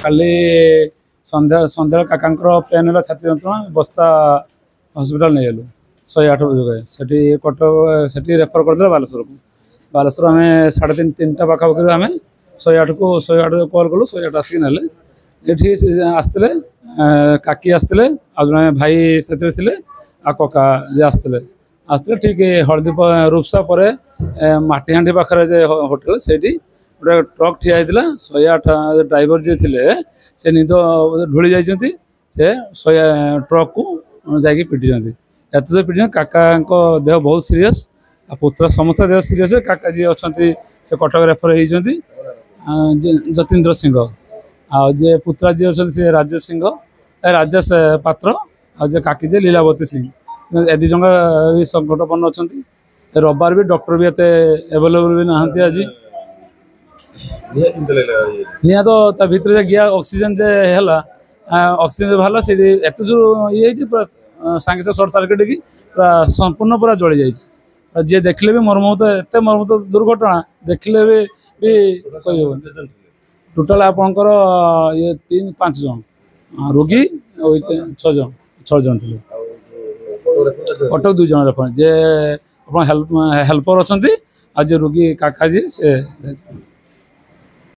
काली संध्या संध्या काका पेन है छाती जंत्रणा बस्ता हस्पिटाल नहीं गलु 108 बजे से कटक से रेफर करदे बालेश्वर को बालेश्वर आम 3:30 पाखापाखि आम 108 को 108 कल कलु 108 आसिक ना ये आसते काकी आसते आज भाई से कका जे आसते आसते ठीक हलदी रूपसा पर माटीहांडी पाखे होटेल से गोटे ट्रक ठिया होता 108 ड्राइवर जी थे से निद ढोली जाती से ट्रक को जाकि पिटी एत जो पिटी काका देह बहुत सीरीयस पुत्र समस्त देह सीरीयस काका जी अच्छा से कटक रेफर होती जतीन्द्र सिंह जे पुत्रा जी अच्छा सी राजेश सिंह राजेश पात्र जे काकी जे लीलावती सिंह ए दिज भी संकटपन्न अच्छा रविवार भी डॉक्टर भी एते एवेलेबल भी नहांती आज निया तो ता भीतर गया ऑक्सीजन जे हैला ऑक्सीजन बाहर से एत जो ये सांगे सर्ट सर्किट की पूरा संपूर्ण पूरा जली जाए जी देखले भी मर्मत एत मर्मत दुर्घटना देखले भी कही टोटाल आपणकर ये 3-5 जन रोगी 6 जन थे कटक 2 जन रेफर जे हेल्पर अच्छा आज रोगी काका जी से